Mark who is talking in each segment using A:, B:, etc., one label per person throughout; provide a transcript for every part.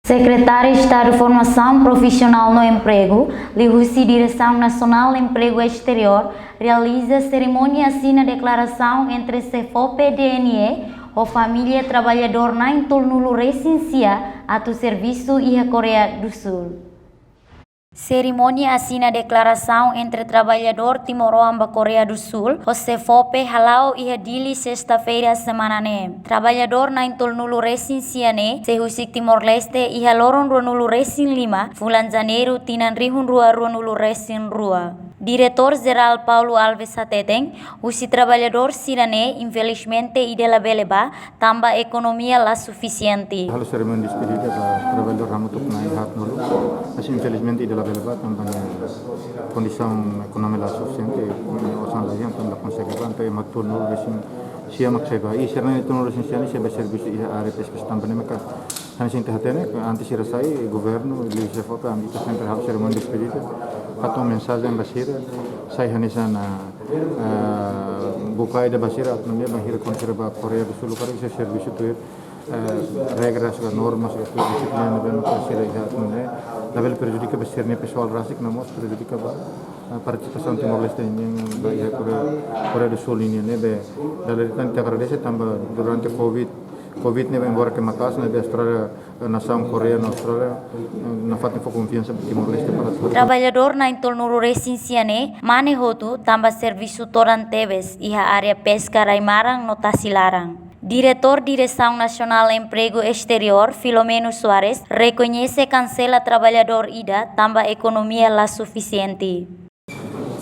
A: Secretário de Estado de Formação Profissional no Emprego, Lihusi Direção Nacional de Emprego Exterior, realiza cerimônia assina declaração entre CFOP-DNE ou Família Trabalhador na Intolnulo Recensia atau Serviço e a Coreia do Sul. Cerimônia assina declaração entre trabalhador Timor-Leste Coreia do Sul, o CFOP halau e dili sexta-feira semana ne. Trabalhador na Intolnulo Recensia ne, sehusik Timor-Leste e haloron Ruanulo Recin 5, bulan Janeiro tinan rihun rua Ruanulo Recin rua. Diretor-Geral Paulo Alves Sateteng, usi trabalhador sirane, infelizmente idela beleba, tamba economia la suficiente.
B: Halo cerimônia de despedida para trabalhador Ramutuk naik hat nulu, mas infelizmente idela beleba tamba condição econômica la suficiente, osan lagi yang tamba konsekuen tapi matur nulu resin sia makseba. I serna itu nulu resin sia ni sebe servisi ia ARPS tamba ne maka han sing tahatene anti sirasai governo li sefoka ambita sempre halo cerimônia de despedida. Atau mensagem basira sai hanisan bukai da basira atau dia bahir konserva Korea do Sul para esse serviço ter regras e normas e disciplina bem basira e atau dia level prejudica basirnya pessoal rasik namos prejudica participação Timor-Leste yang bahir Korea do Sul ini ne be dari tanpa agradece tambah durante Covid ne embora que matas na Austrália nação Coreia na Austrália na falta de confiança Timor-Leste para
A: trabalhador na Intolnulo Recensia ne manehotu tambah serviço toran tebes iha área pesca raimarang notasi larang. Diretor Direção Nacional Emprego Exterior, Filomeno Soares, reconhece cancela trabalhador ida tambah economia la suficiente.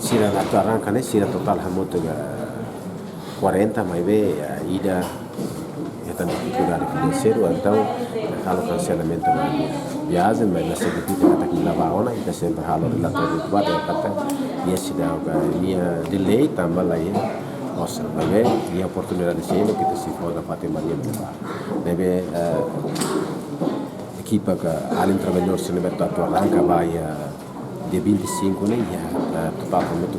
C: Sira atu arranca sira total hamoto 40 mai be ida tanto dificuldade financeira, então halo cancelamento da viagem, mas na segunda kata kita baona kita sempre halo relatório do bate kata dia sudah dia delay tambah lagi nossa bebe dia oportunidade sini kita se for da parte Maria Bela bebe equipa que além trabalhador se libertou a arranca vai de 25 né ya total muito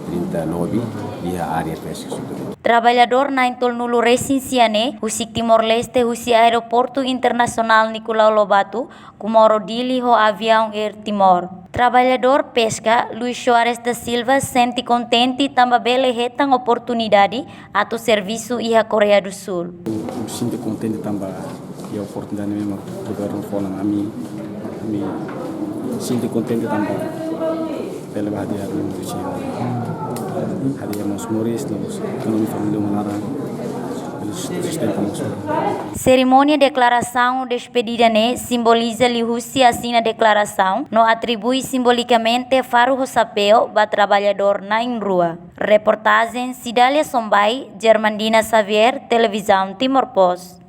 C: 39 e a área pesca.
A: Trabalhador na Intolnulo Recensia ne, husik Timor-Leste husi Aeroporto Internacional Nicolau Lobato, kumoro dili ho avião Air Timor. Trabalhador pesca, Luis Soares da Silva sente contente tamba bele hetang oportunidade atau serviço e a Coreia do Sul.
D: Sinto contente tamba e a oportunidade mesmo do governo falam a mim sinto contente tamba bele bahagia dengan Hadia Mas Moris, ekonomi família Malarang,
A: cerimônia declaração despedida ne simboliza Lihusi assina declaração, no atribui simbolicamente faro rosapeo ba trabalhador na rua. Reportagem Cidália Sombai, Germandina Xavier, Televisão Timor Post.